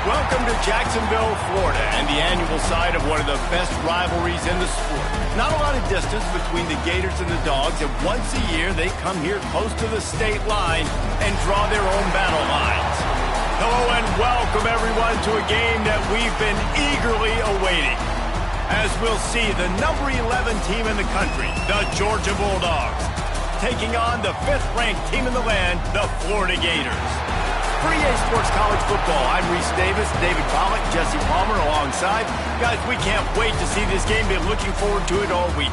Welcome to Jacksonville, Florida, and the annual site of one of the best rivalries in the sport. Not a lot of distance between the Gators and the Dogs, and once a year they come here close to the state line and draw their own battle lines. Hello and welcome everyone to a game that we've been eagerly awaiting. As we'll see the number 11 team in the country, the Georgia Bulldogs, taking on the 5th-ranked team in the land, the Florida Gators. For EA Sports College Football, I'm Reese Davis, David Pollack, Jesse Palmer alongside. Guys, we can't wait to see this game. Been looking forward to it all week.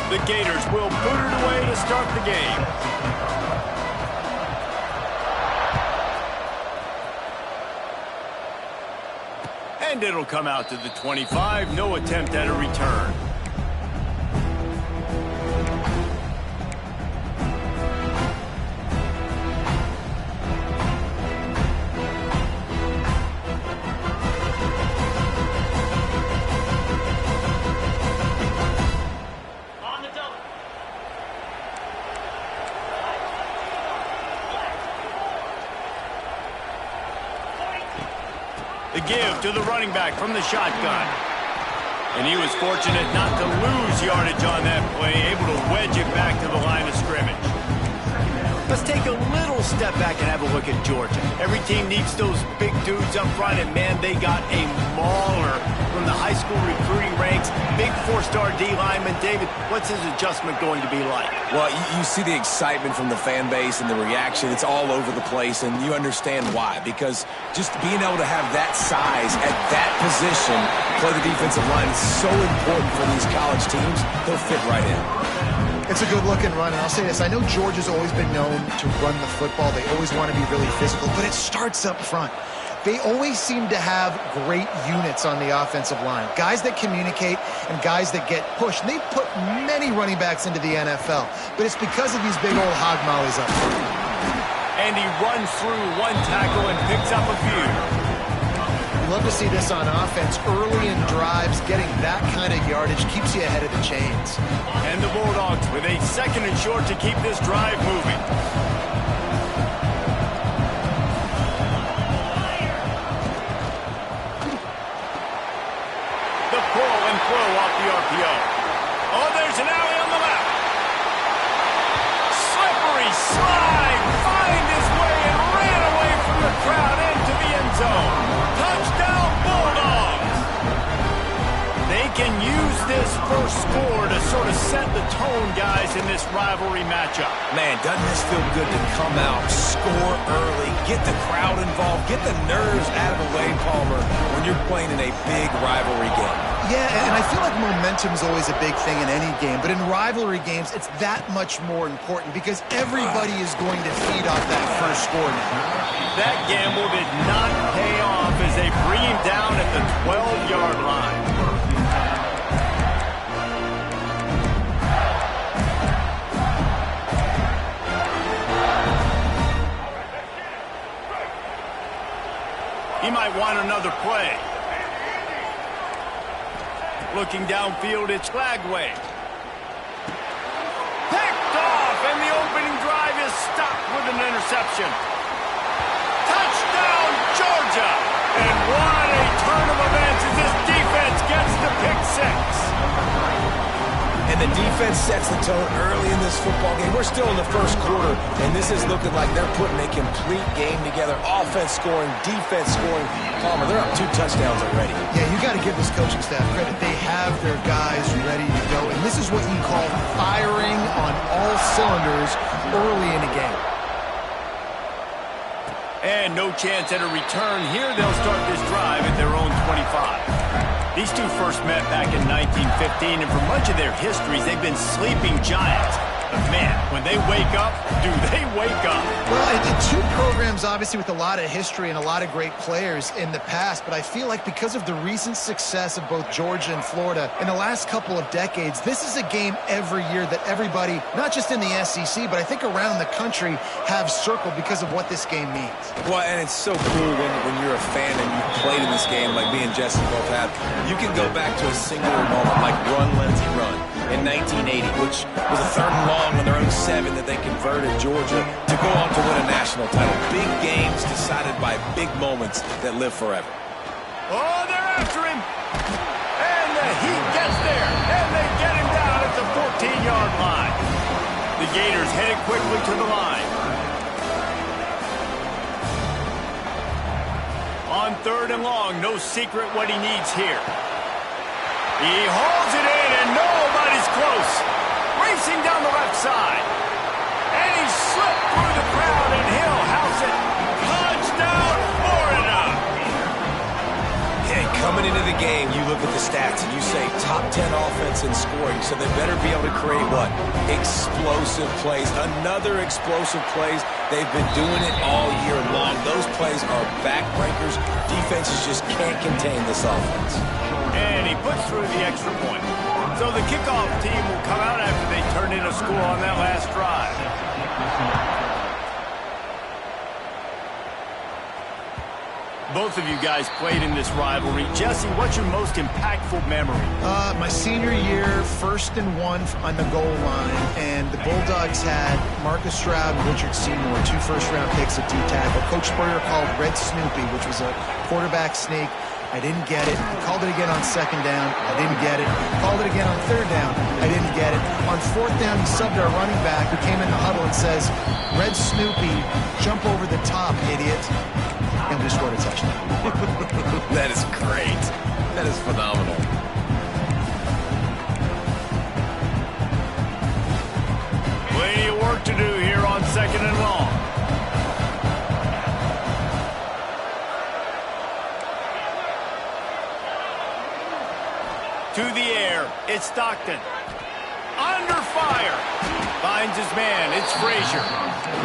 The Gators will put it away to start the game. And it'll come out to the 25. No attempt at a return. The give to the running back from the shotgun. And he was fortunate not to lose yardage on that play, able to wedge it back to the line of scrimmage. Let's take a little step back and have a look at Georgia. Every team needs those big dudes up front, and man, they got a mauler from the high school recruiting ranks. Big 4-star D lineman. David, what's his adjustment going to be like? Well, you see the excitement from the fan base and the reaction. It's all over the place, and you understand why. Because just being able to have that size at that position, play the defensive line, is so important for these college teams. He'll fit right in. It's a good-looking run, and I'll say this. I know Georgia's always been known to run the football. They always want to be really physical, but it starts up front. They always seem to have great units on the offensive line. Guys that communicate and guys that get pushed. And they put many running backs into the NFL, but it's because of these big old hog mollies up front. And he runs through one tackle and picks up a few. We love to see this on offense. Early in drives, getting that kind of yardage keeps you ahead of the chains. And the Bulldogs with a 2nd and short to keep this drive moving. The pull and throw off the RPO. Oh, there's an alley on the left. Slippery slide. Find his way and ran away from the crowd into the end zone. Touchdown, Bulldogs. They can use this first score to sort of set the tone, guys, in this rivalry matchup. Man, doesn't this feel good to come out, score early, get the crowd involved, get the nerves out of the way, Palmer, when you're playing in a big rivalry game. Yeah, and I feel like momentum's always a big thing in any game, but in rivalry games, it's that much more important because everybody is going to feed off that first score now. That gamble did not pay off as they bring him down at the 12-yard line. He might want another play. Looking downfield, it's Lagway. Picked off, and the opening drive is stopped with an interception. Touchdown, Georgia! And what a turn of events as this defense gets the pick six. And the defense sets the tone early in this football game. We're still in the first quarter, and this is looking like they're putting a complete game together. Offense scoring, defense scoring. Palmer, they're up 2 touchdowns already. Yeah, you got to give this coaching staff credit. They have their guys ready to go, and this is what you call firing on all cylinders early in a game. And no chance at a return here. They'll start this drive at their own 25. These two first met back in 1915, and for much of their histories, they've been sleeping giants. But man, when they wake up, do they wake up? Well, two programs, obviously, with a lot of history and a lot of great players in the past, but I feel like because of the recent success of both Georgia and Florida in the last couple of decades, this is a game every year that everybody, not just in the SEC, but I think around the country, have circled because of what this game means. Well, and it's so cool when you're a fan and you've played in this game like me and Jesse both have. You can go back to a singular moment like Run, Lindsey, Run in 1980, which was a 3rd and long on their own 7 that they converted Georgia to go on to win a national title. Big games decided by big moments that live forever. Oh, they're after him. And the Heat gets there. And they get him down at the 14-yard line. The Gators headed quickly to the line. On 3rd and long, no secret what he needs here. He hauls it in, and nobody's close. Racing down the left side. And he slipped through the crowd, and he'll house it. Touchdown, Florida! Hey, coming into the game, you look at the stats, and you say top 10 offense in scoring, so they better be able to create what? Explosive plays. Another explosive plays. They've been doing it all year long. Those plays are backbreakers. Defenses just can't contain this offense. And he puts through the extra point. So the kickoff team will come out after they turn in a score on that last drive. Both of you guys played in this rivalry. Jesse, what's your most impactful memory? My senior year, 1st and 1 on the goal line, and the Bulldogs had Marcus Stroud and Richard Seymour, 2 first-round picks at D-tackle. Coach Spurrier called Red Snoopy, which was a quarterback sneak. I didn't get it. He called it again on 2nd down. I didn't get it. Called it again on 3rd down. I didn't get it. On 4th down, he subbed our running back who came in the huddle and says, Red Snoopy, jump over the top, idiot. And we scored a touchdown. That is great. That is phenomenal. Plenty of work to do here on 2nd and long. To the air, it's Stockton. Under fire. Finds his man, it's Frazier.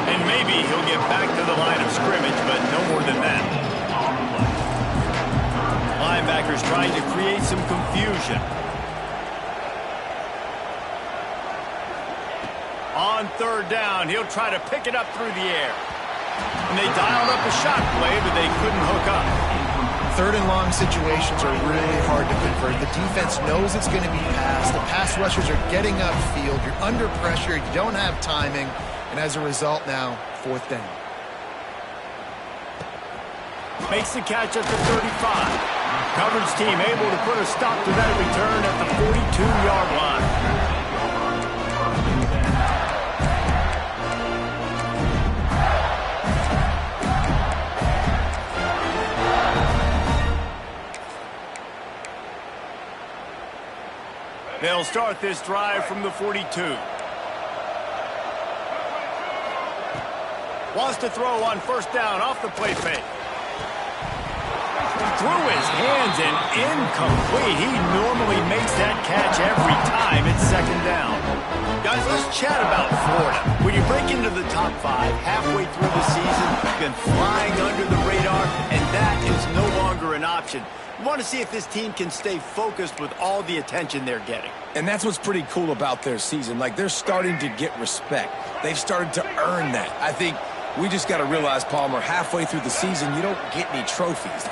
And maybe he'll get back to the line of scrimmage, but no more than that. Linebackers trying to create some confusion. On 3rd down, he'll try to pick it up through the air. And they dialed up a shot play, but they couldn't hook up. Third and long situations are really hard to convert. The defense knows it's going to be passed. The pass rushers are getting upfield. You're under pressure. You don't have timing. And as a result now, fourth down. Makes the catch at the 35. Coverage team able to put a stop to that return at the 42-yard line. They'll start this drive from the 42. Wants to throw on first down off the play fake. Through his hands and incomplete. He normally makes that catch every time it's second down. Guys, let's chat about Florida. When you break into the top 5 halfway through the season, you've been flying under the radar, and that is no longer an option. You want to see if this team can stay focused with all the attention they're getting. And that's what's pretty cool about their season. Like, they're starting to get respect. They've started to earn that. I think we just got to realize, Palmer, halfway through the season, you don't get any trophies.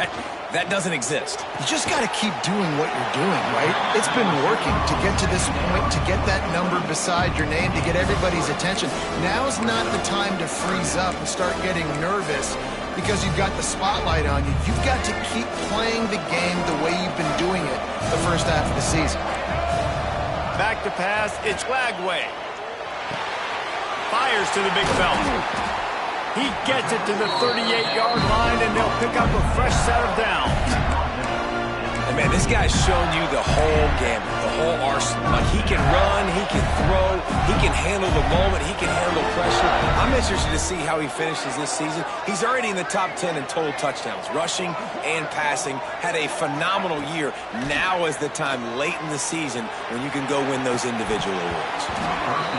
That doesn't exist. You just got to keep doing what you're doing, right? It's been working to get to this point, to get that number beside your name, to get everybody's attention. Now's not the time to freeze up and start getting nervous because you've got the spotlight on you. You've got to keep playing the game the way you've been doing it the first half of the season. Back to pass, it's Lagway. Fires to the big fella. He gets it to the 38-yard line, and they'll pick up a fresh set of downs. And man, this guy's shown you the whole gamut, the whole arsenal. Like, he can run, he can throw, he can handle the moment, he can handle pressure. I'm interested to see how he finishes this season. He's already in the top 10 in total touchdowns, rushing and passing. Had a phenomenal year. Now is the time late in the season when you can go win those individual awards.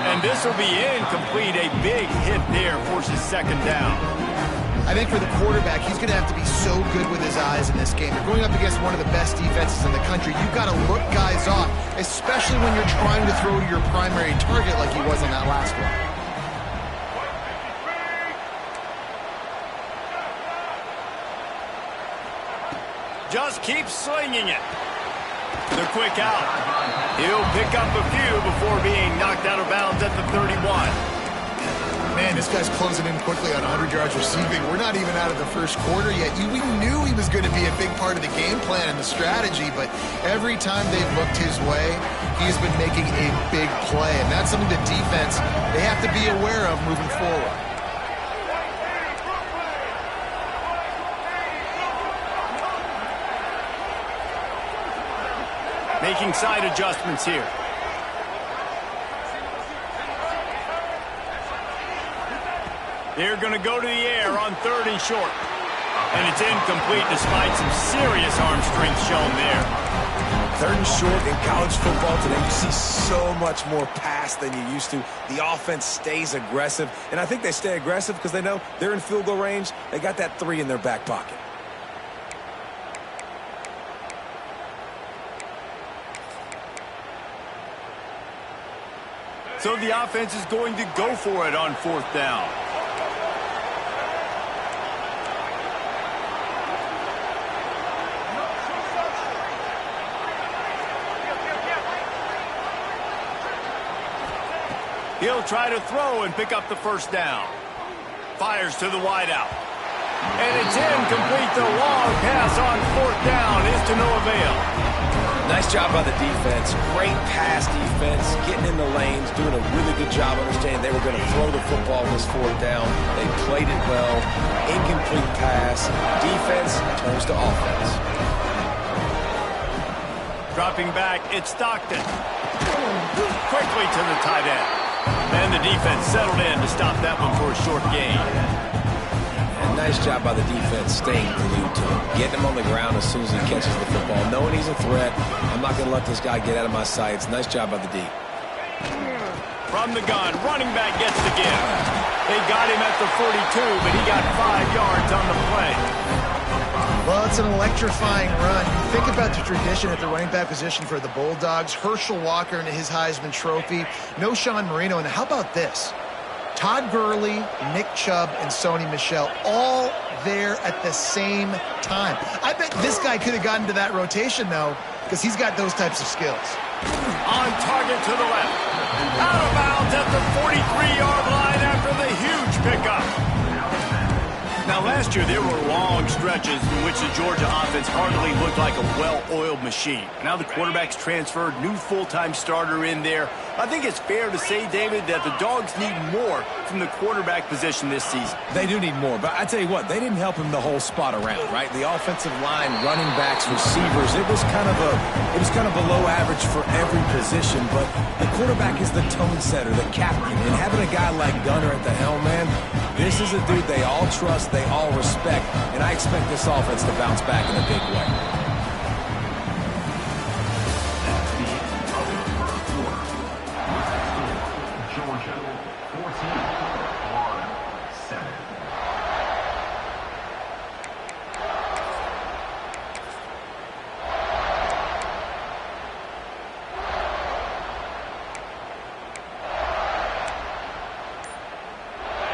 And this will be incomplete. A big hit there forces second down. I think for the quarterback, he's going to have to be so good with his eyes in this game. You're going up against one of the best defenses in the country. You've got to look guys off, especially when you're trying to throw to your primary target like he was on that last one. Just keep slinging it. The quick out. He'll pick up a few before being knocked out of bounds at the 31. Man, this guy's closing in quickly on 100 yards receiving. We're not even out of the first quarter yet. We knew he was going to be a big part of the game plan and the strategy, but every time they've looked his way, he's been making a big play, and that's something the defense, they have to be aware of moving forward. Making side adjustments here. They're going to go to the air on 3rd and short. And it's incomplete despite some serious arm strength shown there. 3rd and short in college football today, you see so much more pass than you used to. The offense stays aggressive. And I think they stay aggressive because they know they're in field goal range. They got that 3 in their back pocket. So the offense is going to go for it on 4th down. He'll try to throw and pick up the first down. Fires to the wideout. And it's incomplete. The long pass on 4th down is to no avail. Nice job by the defense. Great pass defense, getting in the lanes, doing a really good job understanding they were going to throw the football on this 4th down. They played it well. Incomplete pass. Defense turns to offense. Dropping back, it's Stockton. Quickly to the tight end. And the defense settled in to stop that one for a short gain. And nice job by the defense staying glued to him. Getting him on the ground as soon as he catches the football. Knowing he's a threat, I'm not going to let this guy get out of my sights. Nice job by the D. From the gun, running back gets the give. They got him at the 42, but he got 5 yards on the play. Well, it's an electrifying run. You think about the tradition at the running back position for the Bulldogs. Herschel Walker and his Heisman Trophy. No Sean Marino. And how about this? Todd Gurley, Nick Chubb, and Sony Michel all there at the same time. I bet this guy could have gotten to that rotation, though, because he's got those types of skills. On target to the left. Out of bounds at the 43-yard line after the huge pickup. Now, last year, there were long stretches in which the Georgia offense hardly looked like a well-oiled machine. Now the quarterback's transferred, new full-time starter in there. I think it's fair to say, David, that the Dogs need more from the quarterback position this season. They do need more, but I tell you what, they didn't help him the whole spot around, right? The offensive line, running backs, receivers, it was kind of below average for every position, but the quarterback is the tone setter, the captain, and having a guy like Gunner at the helm, man, this is a dude they all trust, they all respect, and I expect this offense to bounce back in a big way.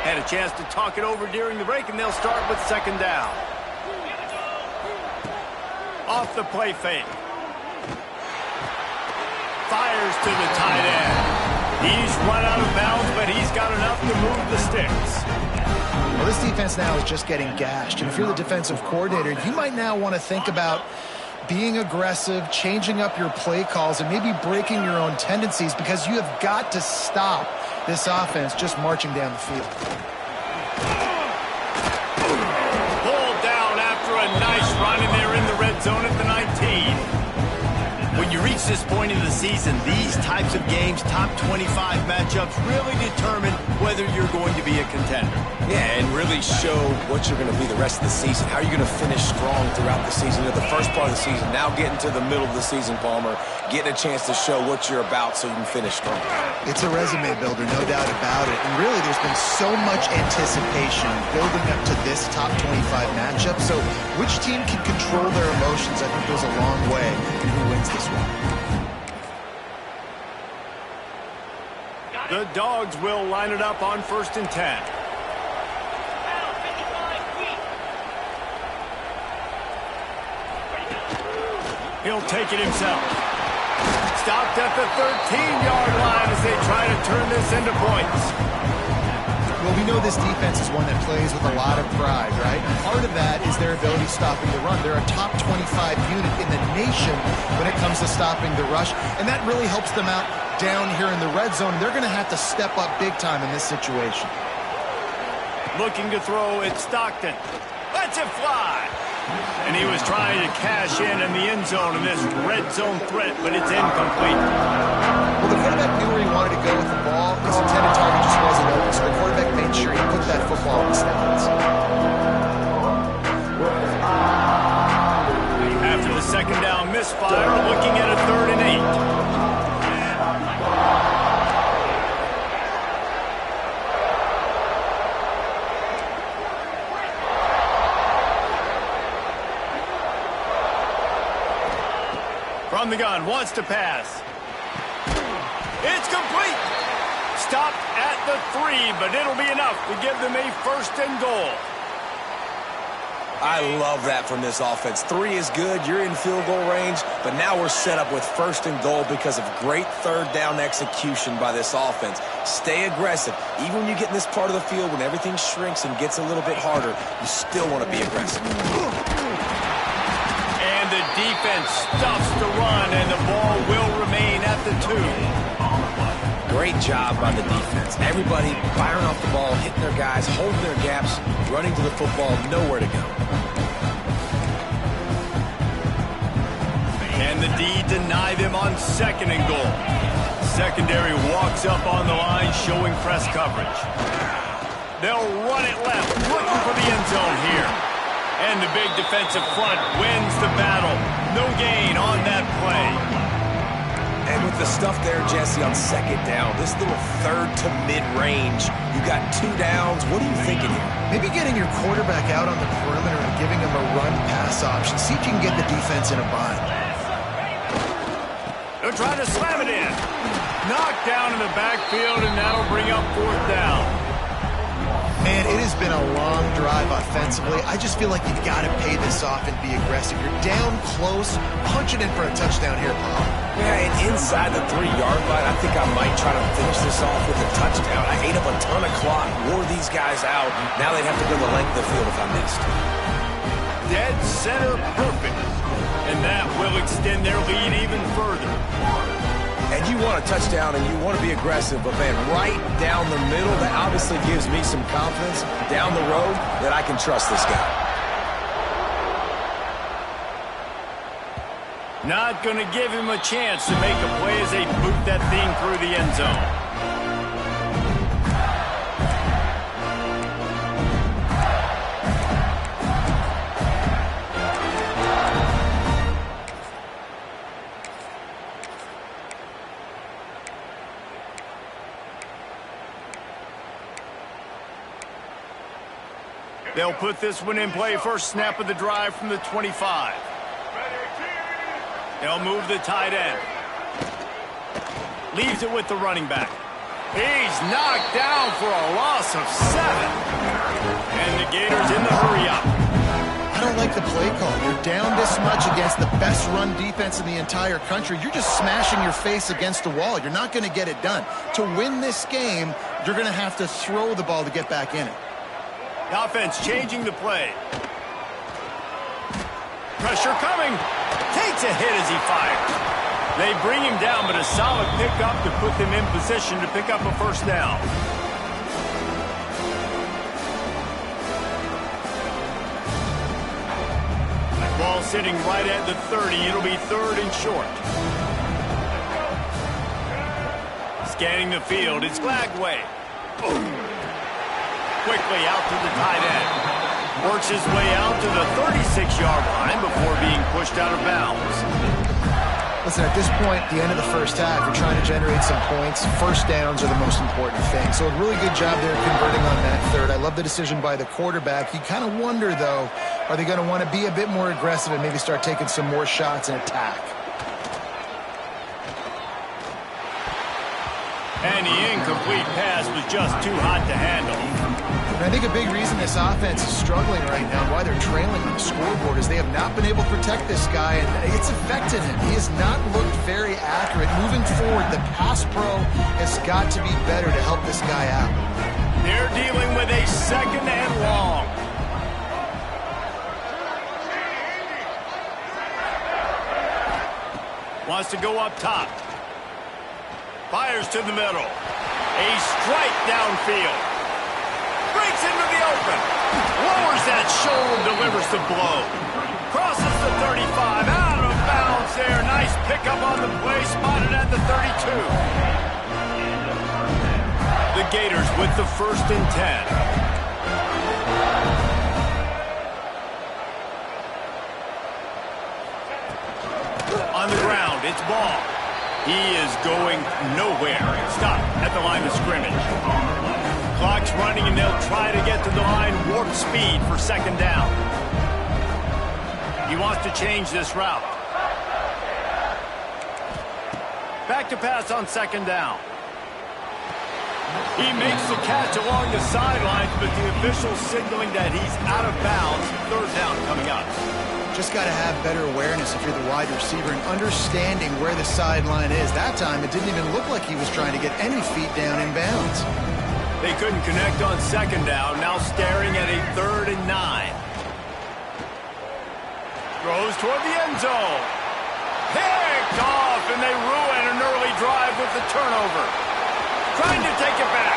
Had a chance to talk it over during the break, and they'll start with second down. Off the play fake. Fires to the tight end. He's run out of bounds, but he's got enough to move the sticks. Well, this defense now is just getting gashed. And if you're the defensive coordinator, you might now want to think about being aggressive, changing up your play calls, and maybe breaking your own tendencies, because you have got to stop this offense just marching down the field. Pulled down after a nice run, and they're in the red zone at the 19. When you reach this point in the season, these types of games, top 25 matchups, really determine whether you're going to be a contender. Yeah, and really show what you're going to be the rest of the season. How are you going to finish strong throughout the season? The first part of the season, now getting to the middle of the season, Palmer, getting a chance to show what you're about so you can finish strong. It's a resume builder, no doubt about it. And really, there's been so much anticipation building up to this top 25 matchup. So which team can control their emotions, I think, goes a long way in who wins this one. The Dogs will line it up on 1st and 10. He'll take it himself. Stopped at the 13-yard line as they try to turn this into points. Well, we know this defense is one that plays with a lot of pride, right? And part of that is their ability stopping the run. They're a top 25 unit in the nation when it comes to stopping the rush, and that really helps them out down here in the red zone. They're going to have to step up big time in this situation. Looking to throw at Stockton. Lets it fly. And he was trying to cash in the end zone in this red zone threat, but it's incomplete. Well, the quarterback knew where he wanted to go with the ball. His intended target just wasn't open, so the quarterback made sure he put that football in the stands. After the second down misfire, looking at a 3rd and 8. From the gun, wants to pass. It's complete. Stopped at the 3, but it'll be enough to give them a 1st and goal. I love that from this offense. 3 is good. You're in field goal range, but now we're set up with 1st and goal because of great 3rd down execution by this offense. Stay aggressive. Even when you get in this part of the field, when everything shrinks and gets a little bit harder, you still want to be aggressive. And the defense stuffs the run, and the ball will remain at the 2. Great job by the defense. Everybody firing off the ball, hitting their guys, holding their gaps, running to the football, nowhere to go. And the D deny them on 2nd and goal. Secondary walks up on the line, showing press coverage. They'll run it left, looking for the end zone here. And the big defensive front wins the battle. No gain on that play. And with the stuff there, Jesse, on 2nd down, this little 3rd to mid-range, you got 2 downs. What are you thinking here? Maybe getting your quarterback out on the perimeter and giving him a run-pass option. See if you can get the defense in a bind. They're trying to slam it in. Knocked down in the backfield, and that'll bring up 4th down. Man, it has been a long drive offensively. I just feel like you've got to pay this off and be aggressive. You're down close. Punch it in for a touchdown here, Paul. Yeah, and inside the 3-yard line, I think I might try to finish this off with a touchdown. I ate up a ton of clock, wore these guys out. Now they'd have to go the length of the field if I missed. Dead center perfect. And that will extend their lead even further. And you want a touchdown and you want to be aggressive, but man, right down the middle, that obviously gives me some confidence down the road that I can trust this guy. Not going to give him a chance to make a play as they boot that thing through the end zone. They'll put this one in play first snap of the drive from the 25. They'll move the tight end. Leaves it with the running back. He's knocked down for a loss of 7. And the Gators in the hurry-up. I don't like the play call. You're down this much against the best run defense in the entire country. You're just smashing your face against the wall. You're not going to get it done. To win this game, you're going to have to throw the ball to get back in it. The offense changing the play. Pressure coming. Takes a hit as he fires. They bring him down, but a solid pickup to put them in position to pick up a first down. Ball sitting right at the 30. It'll be 3rd and short. Scanning the field. It's Glagway. Quickly out to the tight end. Works his way out to the 36-yard line before being pushed out of bounds. Listen, at this point, the end of the first half, you're trying to generate some points. First downs are the most important thing. So a really good job there converting on that 3rd. I love the decision by the quarterback. You kind of wonder, though, are they going to want to be a bit more aggressive and maybe start taking some more shots and attack? And the incomplete pass was just too hot to handle. And I think a big reason this offense is struggling right now and why they're trailing on the scoreboard is they have not been able to protect this guy, and it's affected him. He has not looked very accurate. Moving forward, the pass pro has got to be better to help this guy out. They're dealing with a 2nd and long. Wants to go up top. Fires to the middle. A strike downfield. Breaks into the open. Lowers that shoulder, delivers the blow. Crosses the 35. Out of bounds there. Nice pickup on the play. Spotted at the 32. The Gators with the 1st and 10. On the ground, it's Ball. He is going nowhere. Stop at the line of scrimmage. Clock's running, and they'll try to get to the line. Warp speed for 2nd down. He wants to change this route. Back to pass on 2nd down. He makes the catch along the sidelines, but the official signaling that he's out of bounds. 3rd down coming up. Just got to have better awareness if you're the wide receiver and understanding where the sideline is. That time, it didn't even look like he was trying to get any feet down in bounds. They couldn't connect on 2nd down. Now staring at a 3rd and 9. Throws toward the end zone. Picked off, and they ruin an early drive with the turnover. Trying to take it back.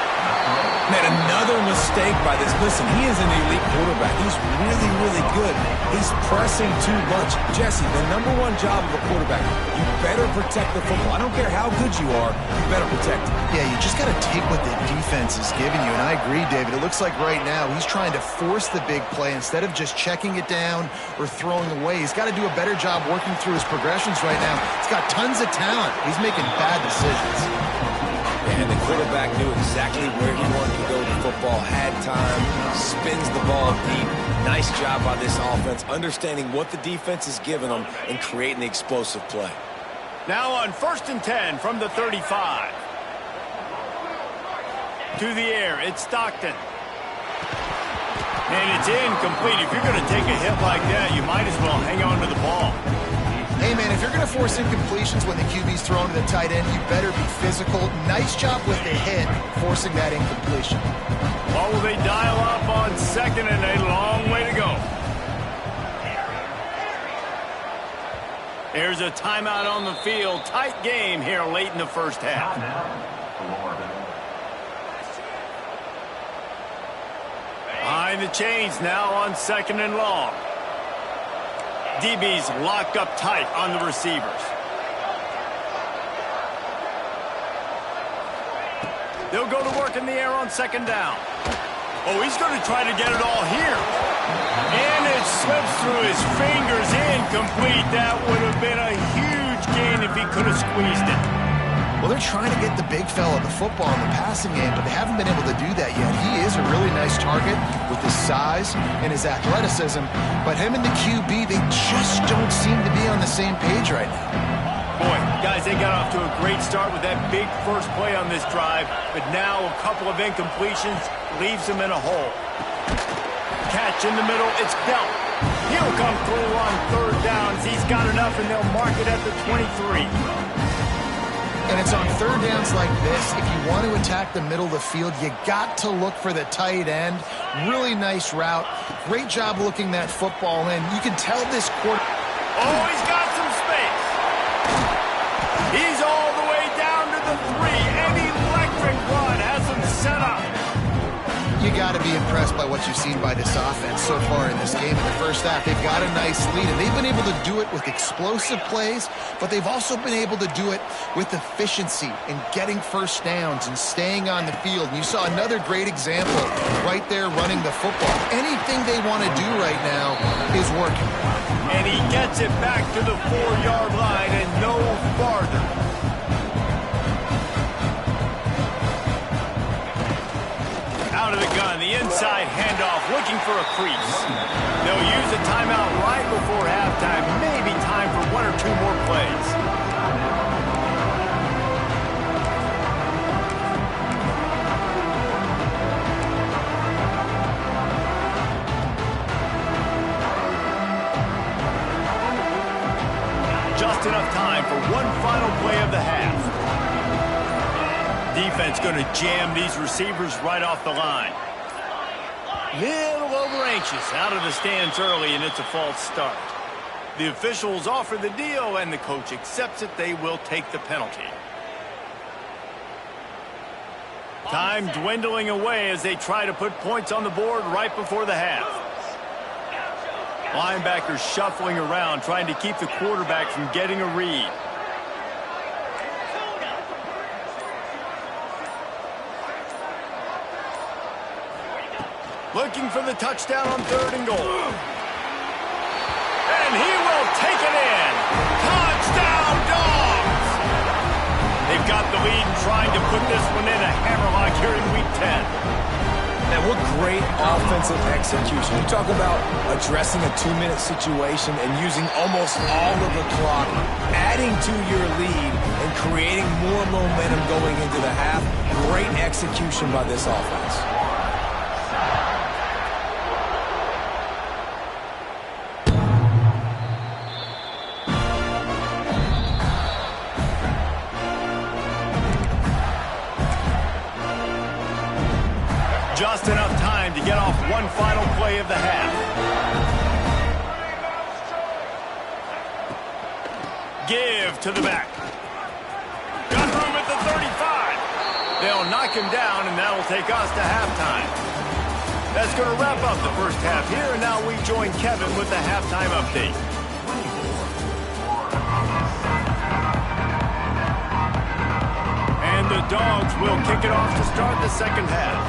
Man, another mistake by this. Listen, he is an elite quarterback. He's really, really good. He's pressing too much. Jesse, the #1 job of a quarterback, you better protect the football. I don't care how good you are, you better protect it. Yeah, you just got to take what the defense is giving you. And I agree, David. It looks like right now he's trying to force the big play instead of just checking it down or throwing away. He's got to do a better job working through his progressions right now. He's got tons of talent. He's making bad decisions. And the quarterback knew exactly where he wanted to go with the football, had time, spins the ball deep. Nice job by this offense, understanding what the defense is giving them and creating the explosive play. Now on 1st and 10 from the 35. To the air, it's Stockton. And it's incomplete. If you're going to take a hit like that, you might as well hang on to the ball. Hey, man, if you're going to force incompletions when the QB's thrown to the tight end, you better be physical. Nice job with the hit, forcing that incompletion. What will they dial up on second and a long way to go? There's a timeout on the field. Tight game here late in the first half. Behind the chains now on second and long. DB's locked up tight on the receivers. They'll go to work in the air on second down. Oh, he's going to try to get it all here. And it slips through his fingers, incomplete. That would have been a huge gain if he could have squeezed it. Well, they're trying to get the big fella the football in the passing game, but they haven't been able to do that yet. He is a really nice target with his size and his athleticism, but him and the QB, they just don't seem to be on the same page right now. Boy, guys, they got off to a great start with that big first play on this drive, but now a couple of incompletions leaves them in a hole. Catch in the middle, it's dealt. He'll come through on third downs. He's got enough, and they'll mark it at the 23. And it's on third downs like this. If you want to attack the middle of the field, you got to look for the tight end. Really nice route. Great job looking that football in. You can tell this quarter. Oh, he's got some space. He's all the way down to the 3. An electric run has him set up. You got to be impressed by what you've seen by this offense so far in this game. In the first half, they've got a nice lead, and they've been able to do it with explosive plays, but they've also been able to do it with efficiency and getting first downs and staying on the field. And you saw another great example right there running the football. Anything they want to do right now is working. And he gets it back to the 4-yard line and no farther. Out of the gun, the inside handoff, looking for a crease. They'll use a timeout right before halftime. Maybe time for 1 or 2 more plays. Just enough time for one final play of the half. Defense going to jam these receivers right off the line. Little over anxious, out of the stands early, and it's a false start. The officials offer the deal, and the coach accepts it. They will take the penalty. Time dwindling away as they try to put points on the board right before the half. Linebackers shuffling around, trying to keep the quarterback from getting a read. Looking for the touchdown on 3rd and goal. And he will take it in. Touchdown, Dogs! They've got the lead and trying to put this one in a hammerlock here in Week 10. Man, what great offensive execution. You talk about addressing a 2-minute situation and using almost all of the clock, adding to your lead and creating more momentum going into the half. Great execution by this offense. Just enough time to get off one final play of the half. Give to the back. Got room at the 35. They'll knock him down, and that'll take us to halftime. That's going to wrap up the first half here, and now we join Kevin with the halftime update. And the Dogs will kick it off to start the second half.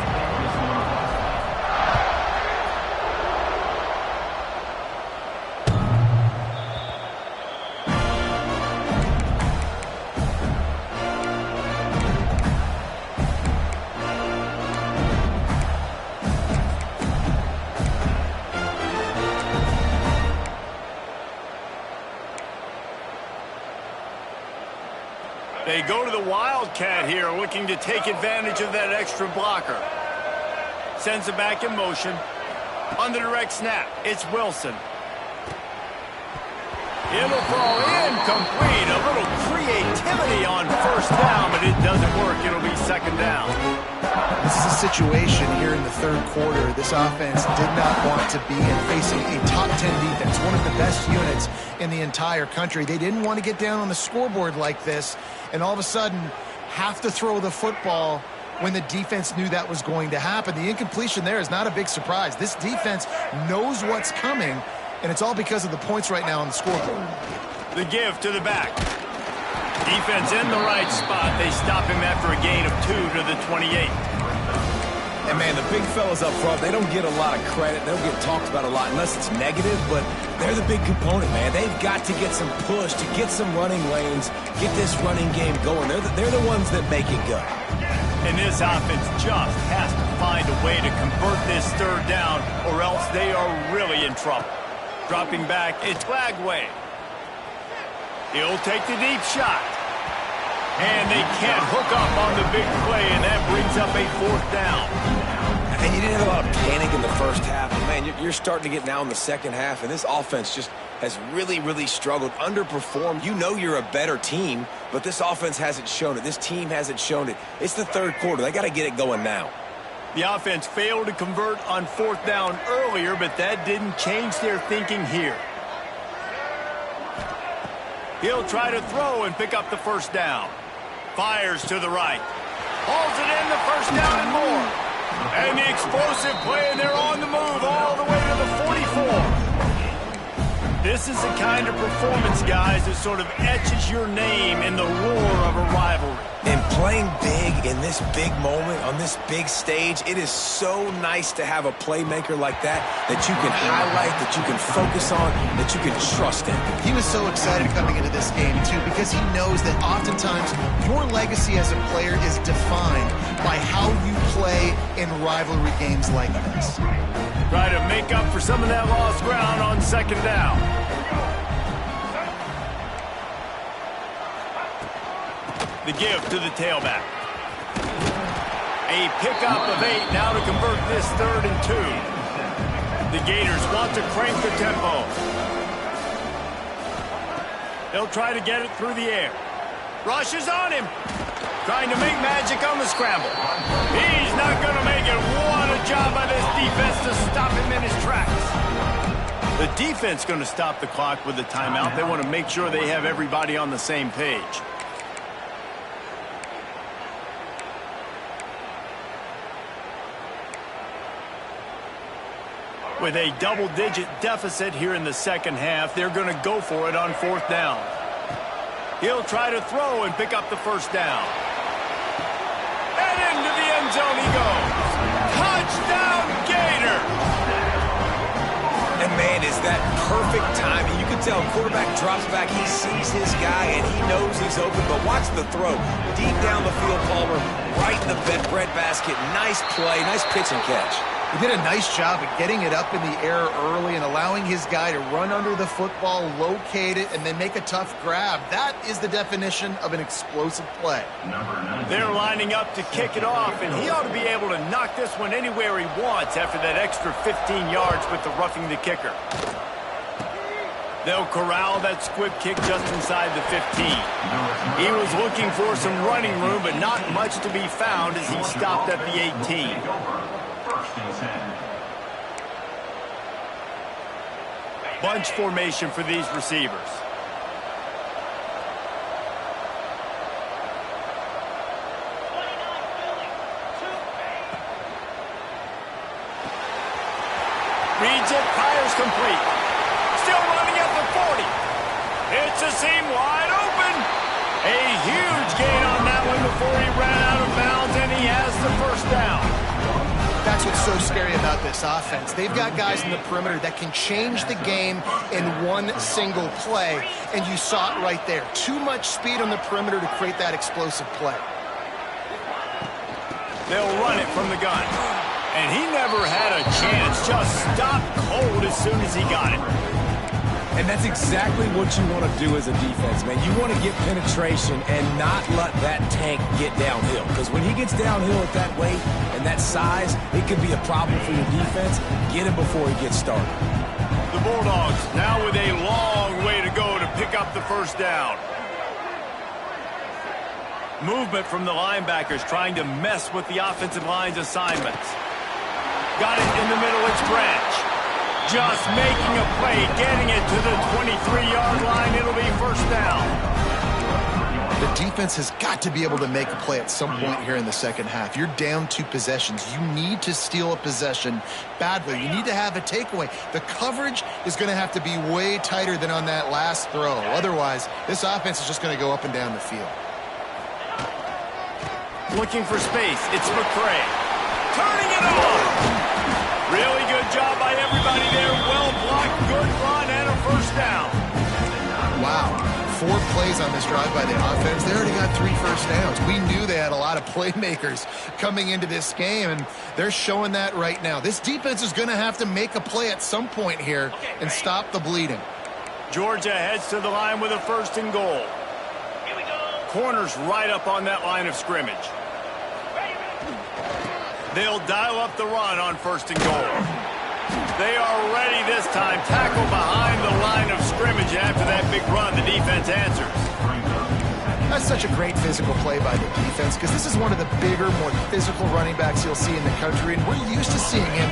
They go to the Wildcat here, looking to take advantage of that extra blocker. Sends it back in motion. On the direct snap, it's Wilson. It'll fall incomplete. A little creativity on first down, but it doesn't work. It'll be second down. This is a situation here in the third quarter. This offense did not want to be in, facing a top 10 defense, one of the best units in the entire country. They didn't want to get down on the scoreboard like this, and all of a sudden have to throw the football when the defense knew that was going to happen. The incompletion there is not a big surprise. This defense knows what's coming, and it's all because of the points right now on the scoreboard. The give to the back. Defense in the right spot. They stop him after a gain of 2 to the 28. And, man, the big fellas up front, they don't get a lot of credit. They don't get talked about a lot unless it's negative, but they're the big component, man. They've got to get some push, to get some running lanes, get this running game going. They're the ones that make it go. And this offense just has to find a way to convert this third down, or else they are really in trouble. Dropping back, it's Lagway. He'll take the deep shot. And they can't hook up on the big play, and that brings up a fourth down. And you didn't have a lot of panic in the first half. But, man, you're starting to get now in the second half, and this offense just has really, really struggled, underperformed. You know you're a better team, but this offense hasn't shown it. This team hasn't shown it. It's the third quarter. They got to get it going now. The offense failed to convert on fourth down earlier, but that didn't change their thinking here. He'll try to throw and pick up the first down. Fires to the right. Hauls it in, the first down and more. And the explosive play, and they're on the move all the way to the 44. This is the kind of performance, guys, that sort of etches your name in the roar of a rivalry. And playing big in this big moment, on this big stage, it is so nice to have a playmaker like that you can highlight, that you can focus on, that you can trust in. He was so excited coming into this game, too, because he knows that oftentimes your legacy as a player is defined by how you play in rivalry games like this. Try to make up for some of that lost ground on second down. The give to the tailback. A pickup of 8 now to convert this 3rd and 2. The Gators want to crank the tempo. They'll try to get it through the air. Rush is on him. Trying to make magic on the scramble. He's not going to make it. What a job by this defense to stop him in his tracks. The defense going to stop the clock with the timeout. They want to make sure they have everybody on the same page. With a double-digit deficit here in the second half, they're going to go for it on fourth down. He'll try to throw and pick up the first down. And into the end zone he goes. Touchdown, Gator! And, man, is that perfect timing. You can tell quarterback drops back. He sees his guy, and he knows he's open. But watch the throw. Deep down the field, Palmer, right in the breadbasket. Nice play, nice pitch and catch. He did a nice job of getting it up in the air early and allowing his guy to run under the football, locate it, and then make a tough grab. That is the definition of an explosive play. They're lining up to kick it off, and he ought to be able to knock this one anywhere he wants after that extra 15 yards with the roughing the kicker. They'll corral that squib kick just inside the 15. He was looking for some running room, but not much to be found as he stopped at the 18. Bunch formation for these receivers. Reads it, fires complete. Still running at the 40. It's a seam wide open. A huge gain on that one before he ran out of bounds, and he has the first down. That's what's so scary about this offense. They've got guys in the perimeter that can change the game in one single play, and you saw it right there. Too much speed on the perimeter to create that explosive play. They'll run it from the gun. And he never had a chance, just stopped cold as soon as he got it. And that's exactly what you want to do as a defense, man. You want to get penetration and not let that tank get downhill. Because when he gets downhill at that weight and and that size, it could be a problem for your defense. Get him before he gets started. The Bulldogs now with a long way to go to pick up the first down. Movement from the linebackers trying to mess with the offensive line's assignments. Got it in the middle, it's Branch. Just making a play, getting it to the 23-yard line. It'll be first down. The defense has got to be able to make a play at some point here in the second half. You're down 2 possessions. You need to steal a possession badly. You need to have a takeaway. The coverage is going to have to be way tighter than on that last throw. Otherwise, this offense is just going to go up and down the field. Looking for space. It's McCray. Turning it on. Really good job by everybody there. Well blocked, good run, and a first down. Wow. 4 plays on this drive by the offense. They already got 3 first downs. We knew they had a lot of playmakers coming into this game, and they're showing that right now. This defense is going to have to make a play at some point here and stop the bleeding. Georgia heads to the line with a first and goal. Corners right up on that line of scrimmage. They'll dial up the run on first and goal. They are ready this time. Tackle behind the line of scrimmage. After that big run, the defense answers. That's such a great physical play by the defense because this is one of the bigger, more physical running backs you'll see in the country, and we're used to seeing him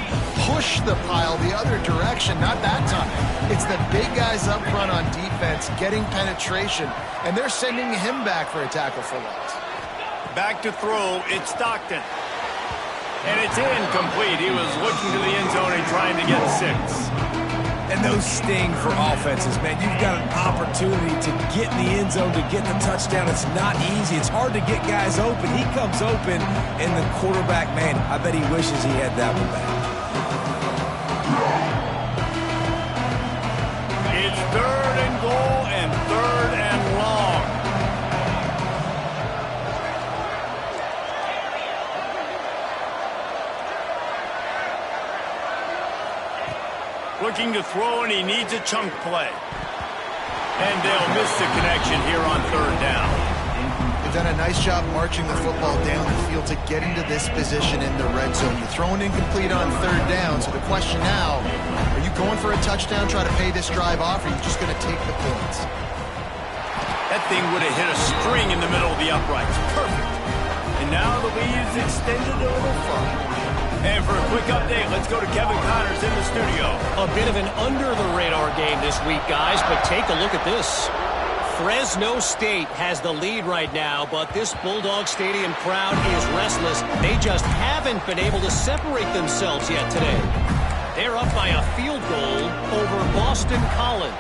push the pile the other direction. Not that time. It's the big guys up front on defense getting penetration, and they're sending him back for a tackle for loss. Back to throw. It's Stockton. And it's incomplete. He was looking to the end zone and trying to get 6. And those sting for offenses, man. You've got an opportunity to get in the end zone, to get the touchdown. It's not easy. It's hard to get guys open. He comes open, and the quarterback, man, I bet he wishes he had that one back. It's 3rd and goal and 3rd and long. Looking to throw, and he needs a chunk play. And they'll miss the connection here on 3rd down. They've done a nice job marching the football down the field to get into this position in the red zone. You're throwing incomplete on 3rd down, so the question now, are you going for a touchdown, try to pay this drive off, or are you just going to take the points? That thing would have hit a string in the middle of the uprights. Perfect. And now the lead is extended a little further. And for a quick update, let's go to Kevin Connors in the studio. A bit of an under-the-radar game this week, guys, but take a look at this. Fresno State has the lead right now, but this Bulldog Stadium crowd is restless. They just haven't been able to separate themselves yet today. They're up by a field goal over Boston College.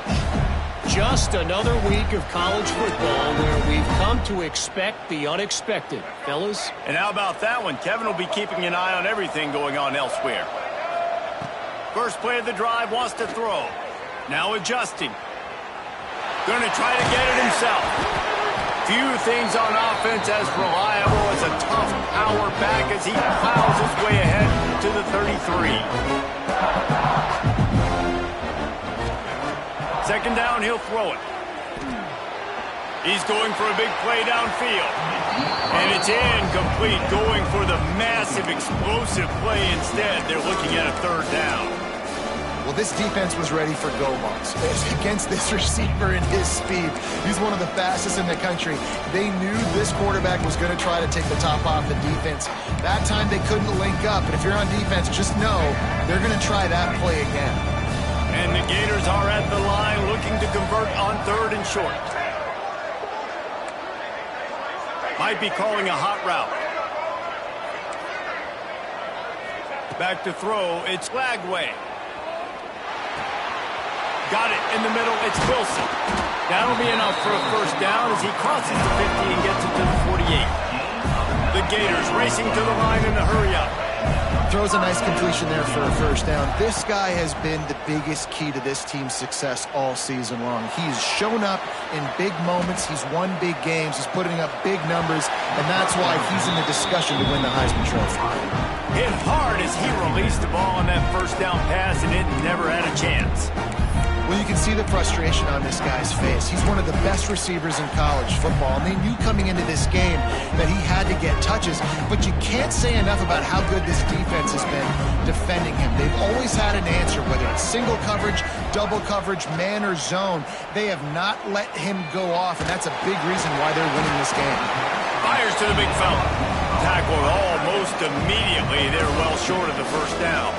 Just another week of college football where we've come to expect the unexpected, fellas. And how about that one? Kevin will be keeping an eye on everything going on elsewhere. First play of the drive, wants to throw. Now adjusting. Going to try to get it himself. Few things on offense as reliable as a tough power back as he plows his way ahead to the 33. Second down, he'll throw it. He's going for a big play downfield. And it's incomplete, going for the massive, explosive play instead. They're looking at a 3rd down. Well, this defense was ready for go marks against this receiver and his speed. He's one of the fastest in the country. They knew this quarterback was going to try to take the top off the defense. That time they couldn't link up. And if you're on defense, just know they're going to try that play again. And the Gators are at the line looking to convert on 3rd and short. Might be calling a hot route. Back to throw, it's Lagway. Got it in the middle, it's Wilson. That'll be enough for a first down as he crosses the 50 and gets it to the 48. The Gators racing to the line in a hurry-up. Throws a nice completion there for a first down. This guy has been the biggest key to this team's success all season long. He's shown up in big moments. He's won big games. He's putting up big numbers, and that's why he's in the discussion to win the Heisman Trophy. Hit hard as he released the ball on that first down pass, and it never had a chance. Well, you can see the frustration on this guy's face. He's one of the best receivers in college football, and they knew coming into this game that he had to get touches, but you can't say enough about how good this defense has been defending him. They've always had an answer, whether it's single coverage, double coverage, man or zone. They have not let him go off, and that's a big reason why they're winning this game. Fires to the big fella. Tackled almost immediately. They're well short of the first down.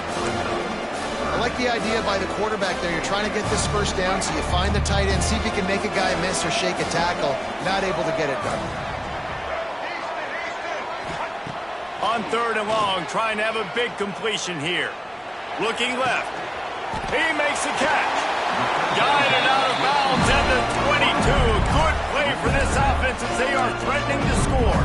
I like the idea by the quarterback there. You're trying to get this first down, so you find the tight end, see if you can make a guy miss or shake a tackle. Not able to get it done. On 3rd and long, trying to have a big completion here. Looking left. He makes the catch. Guided out of bounds at the 22. Good play for this offense as they are threatening to score.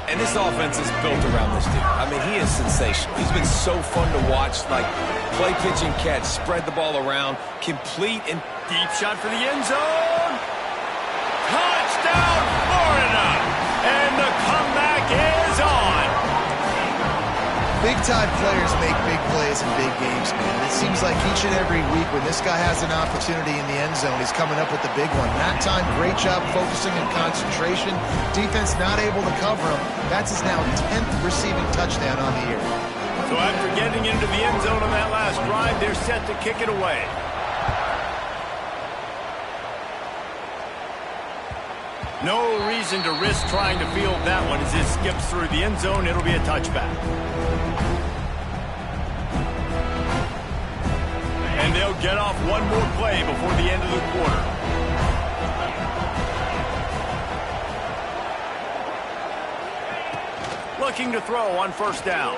And this offense is built around this dude. I mean, he is sensational. He's been so fun to watch, like play, pitch, and catch, spread the ball around, complete, and deep shot for the end zone. Touchdown, Florida! And the comeback is on. Big-time players make big plays in big games, man. It seems like each and every week when this guy has an opportunity in the end zone, he's coming up with the big one. That time, great job focusing and concentration. Defense not able to cover him. That's his now 10th receiving touchdown on the year. So after getting into the end zone on that last drive, they're set to kick it away. No reason to risk trying to field that one as it skips through the end zone. It'll be a touchback. And they'll get off one more play before the end of the quarter. Looking to throw on 1st down.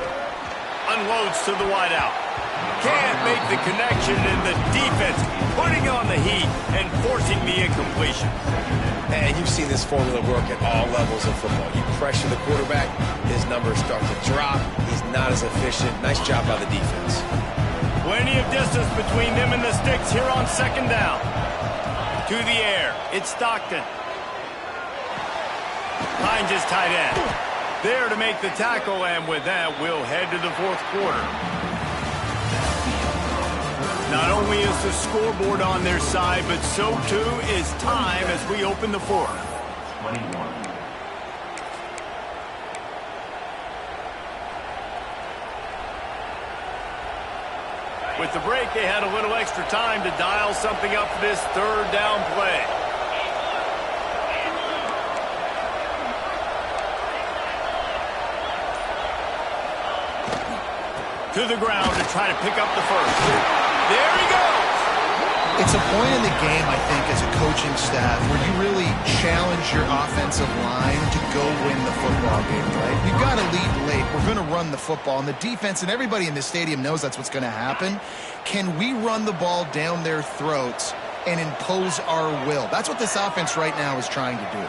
Unloads to the wideout. Can't make the connection, and the defense putting on the heat and forcing the incompletion. And you've seen this formula work at all levels of football. You pressure the quarterback, his numbers start to drop. He's not as efficient. Nice job by the defense. Plenty of distance between them and the sticks here on 2nd down. To the air. It's Stockton. Finds his tight end. There to make the tackle, and with that, we'll head to the 4th quarter. Not only is the scoreboard on their side, but so too is time as we open the 4th. 21. With the break, they had a little extra time to dial something up for this 3rd down play. To the ground to try to pick up the first. There he goes! It's a point in the game, I think, as a coaching staff where you really challenge your offensive line to go win the football game, right? You've got to lead late. We're going to run the football, and the defense and everybody in the stadium knows that's what's going to happen. Can we run the ball down their throats and impose our will? That's what this offense right now is trying to do.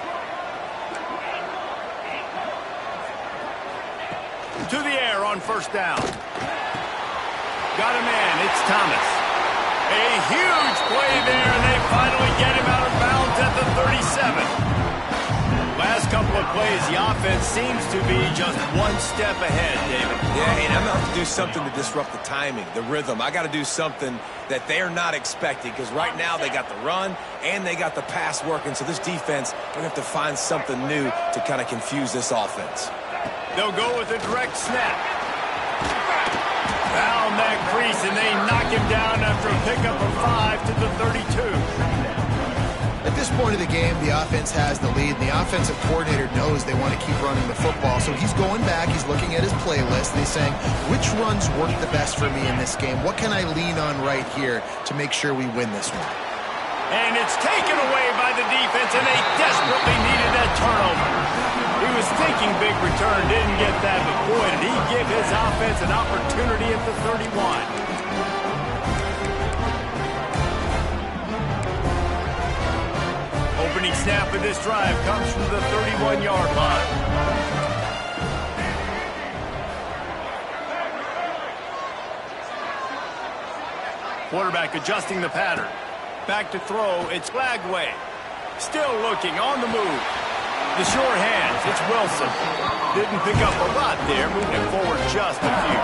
To the air on 1st down. Got a man. It's Thomas. A huge play there, and they finally get him out of bounds at the 37. Last couple of plays, the offense seems to be just one step ahead, David. Yeah, and I'm going to have to do something to disrupt the timing, the rhythm. I got to do something that they're not expecting, because right now they got the run and they got the pass working. So this defense, they're going to have to find something new to kind of confuse this offense. They'll go with a direct snap. Found that crease, and they knock him down after a pickup of 5 to the 32. At this point of the game, the offense has the lead, and the offensive coordinator knows they want to keep running the football. So he's going back, he's looking at his playlist, and he's saying, which runs work the best for me in this game? What can I lean on right here to make sure we win this one? And it's taken away by the defense, and they desperately needed that turnover. He was thinking big return, didn't get that, but boy, did he give his offense an opportunity at the 31. Opening snap of this drive comes from the 31-yard line. Quarterback adjusting the pattern. Back to throw, it's Flagway. Still looking, on the move. The sure hands, it's Wilson. Didn't pick up a lot there, moving it forward just a few.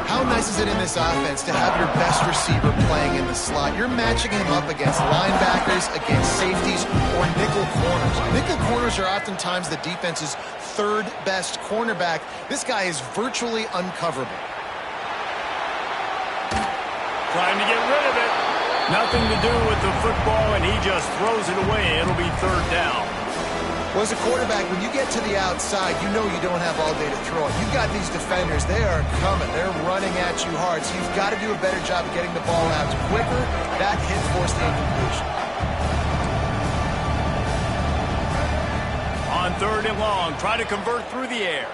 How minimizes it in this offense to have your best receiver playing in the slot. You're matching him up against linebackers, against safeties, or nickel corners. Nickel corners are oftentimes the defense's third best cornerback. This guy is virtually uncoverable. Trying to get rid of it. Nothing to do with the football, and he just throws it away. It'll be third down. Well, as a quarterback, when you get to the outside, you know you don't have all day to throw it. You've got these defenders. They are coming. They're running at you hard, so you've got to do a better job of getting the ball out quicker. That hit forced the incompletion. On third and long, try to convert through the air.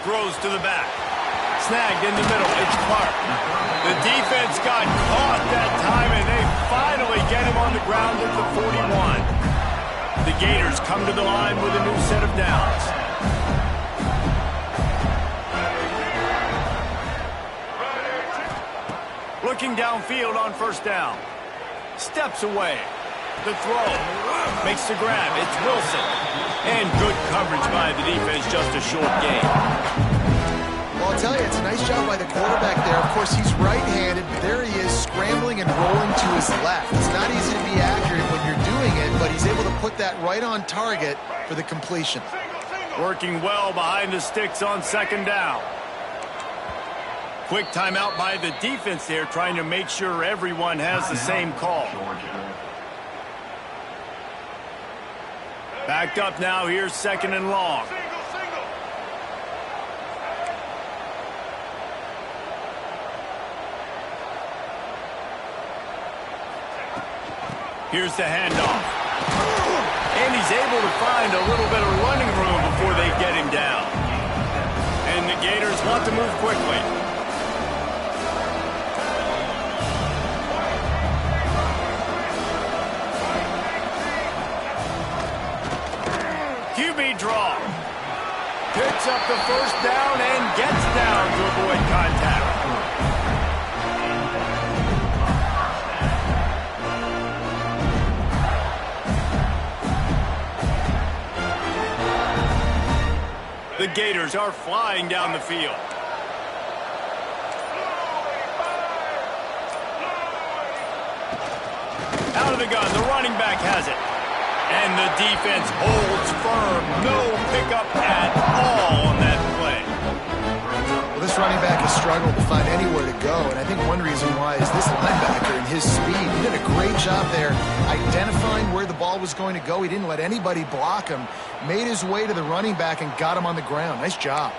Throws to the back. Snagged in the middle. It's Clark. The defense got caught that time, and they finally get him on the ground at the 41. The Gators come to the line with a new set of downs. Looking downfield on first down. Steps away. The throw. Makes the grab. It's Wilson. And good coverage by the defense, just a short gain. Well, I'll tell you, it's a nice job by the quarterback there. Of course, he's right-handed, but there he is scrambling and rolling to his left. It's not easy to be accurate when you're doing it, but he's able to put that right on target for the completion. Working well behind the sticks on second down. Quick timeout by the defense there, trying to make sure everyone has the same call. Backed up now, here's second and long. Here's the handoff. And he's able to find a little bit of running room before they get him down. And the Gators want to move quickly. QB draw. Picks up the first down and gets down to avoid contact. The Gators are flying down the field. Out of the gun, the running back has it. And the defense holds firm. No pickup at all on that play. Well, this running back has struggled to find anywhere to go, and I think one reason why is this linebacker and his speed. He did a great job there identifying where the ball was going to go. He didn't let anybody block him. Made his way to the running back and got him on the ground. Nice job.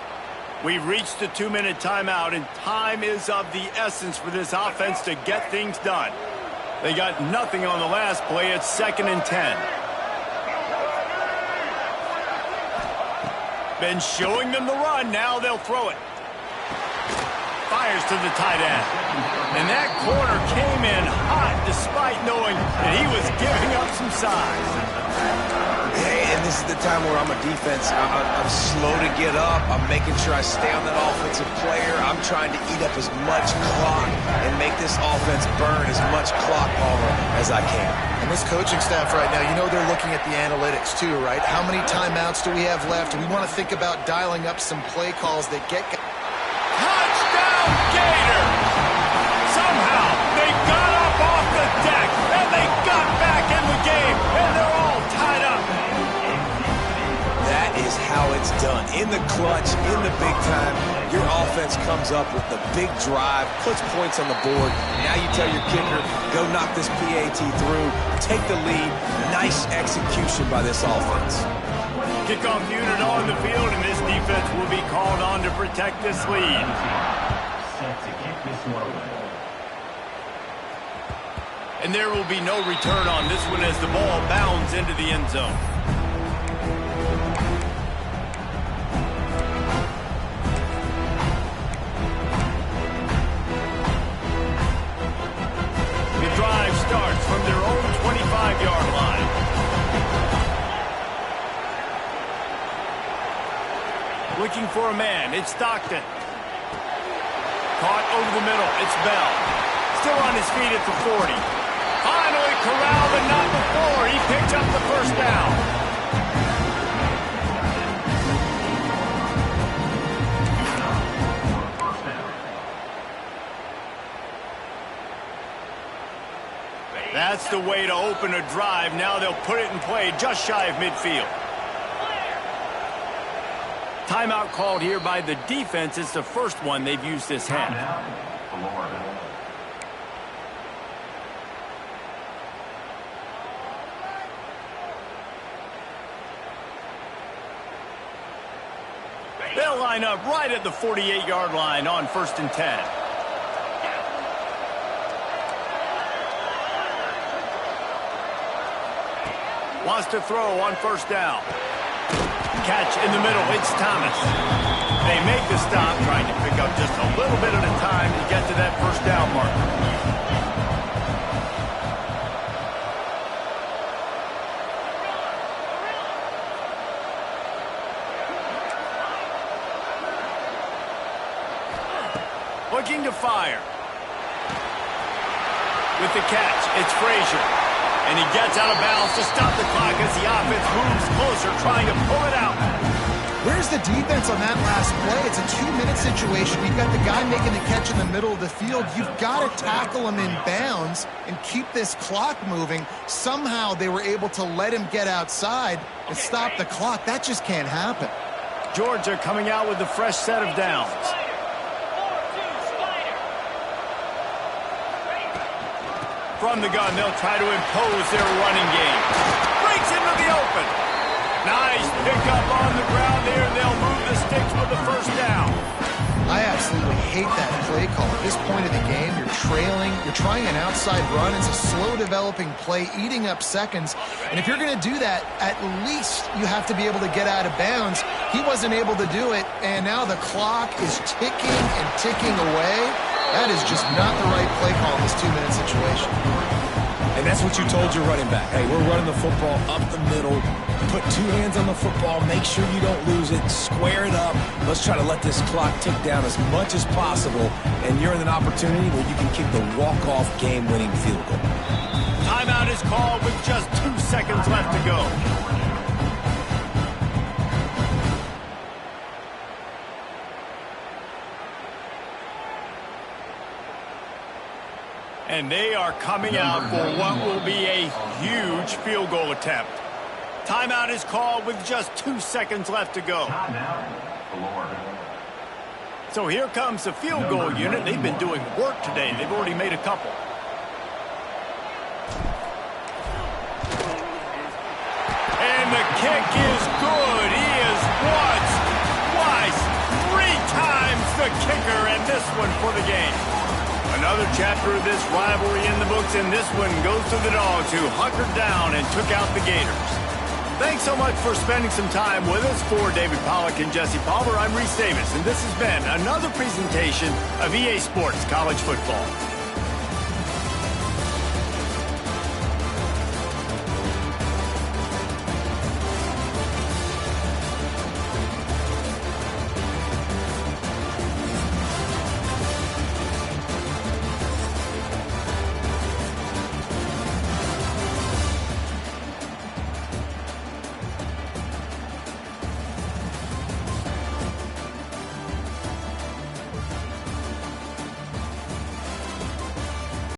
We've reached the 2-minute timeout, and time is of the essence for this offense to get things done. They got nothing on the last play. It's 2nd and 10. Been showing them the run. Now they'll throw it. Fires to the tight end. And that corner came in hot despite knowing that he was giving up some size. And this is the time where I'm a defense. I'm slow to get up. I'm making sure I stay on that offensive player. I'm trying to eat up as much clock and make this offense burn as much clock power as I can. And this coaching staff right now, you know they're looking at the analytics too, right? How many timeouts do we have left? We want to think about dialing up some play calls that get... Touchdown, Gators! Somehow, they got up off the deck, and they got back in the game, and they're all tied up. That is how it's done. In the clutch, in the big time, your offense comes up with the big drive, puts points on the board. Now you tell your kicker, go knock this PAT through, take the lead. Nice execution by this offense. Kickoff unit on the field, and this defense will be called on to protect this lead. And there will be no return on this one as the ball bounds into the end zone. The drive starts from their own 25-yard line. Looking for a man. It's Stockton. Caught over the middle. It's Bell. Still on his feet at the 40. Finally corralled, but not before. He picked up the first down. That's the way to open a drive. Now they'll put it in play just shy of midfield. Timeout called here by the defense. It's the first one they've used this half. They'll line up right at the 48-yard line on 1st and 10. Wants to throw on 1st down. Catch in the middle. It's Thomas. They make the stop, trying to pick up just a little bit at a time to get to that 1st down marker. Looking to fire. With the catch, it's Frazier. And he gets out of bounds to stop the clock as the offense moves closer, trying to pull it out. Where's the defense on that last play? It's a 2-minute situation. You've got the guy making the catch in the middle of the field. You've got to tackle him in bounds and keep this clock moving. Somehow they were able to let him get outside and stop the clock. That just can't happen. Georgia coming out with a fresh set of downs. From the gun, they'll try to impose their running game. Breaks into the open. Nice pickup on the ground there, and they'll move the sticks with the 1st down. I absolutely hate that play call. At this point of the game, you're trailing, you're trying an outside run. It's a slow-developing play, eating up seconds. And if you're going to do that, at least you have to be able to get out of bounds. He wasn't able to do it, and now the clock is ticking and ticking away. That is just not the right play call in this 2-minute situation. And that's what you told your running back. Hey, we're running the football up the middle. Put 2 hands on the football. Make sure you don't lose it. Square it up. Let's try to let this clock tick down as much as possible. And you're in an opportunity where you can kick the walk-off game-winning field goal. Timeout is called with just 2 seconds left to go. And they are coming out for what will be a huge field goal attempt. Timeout is called with just 2 seconds left to go. So here comes the field goal unit. They've been doing work today. They've already made a couple. And the kick is good. He is once, twice, 3 times the kicker, and this one for the game. Another chapter of this rivalry in the books, and this one goes to the Dogs, who hunkered down and took out the Gators. Thanks so much for spending some time with us. For David Pollack and Jesse Palmer, I'm Reese Davis, and this has been another presentation of EA Sports College Football.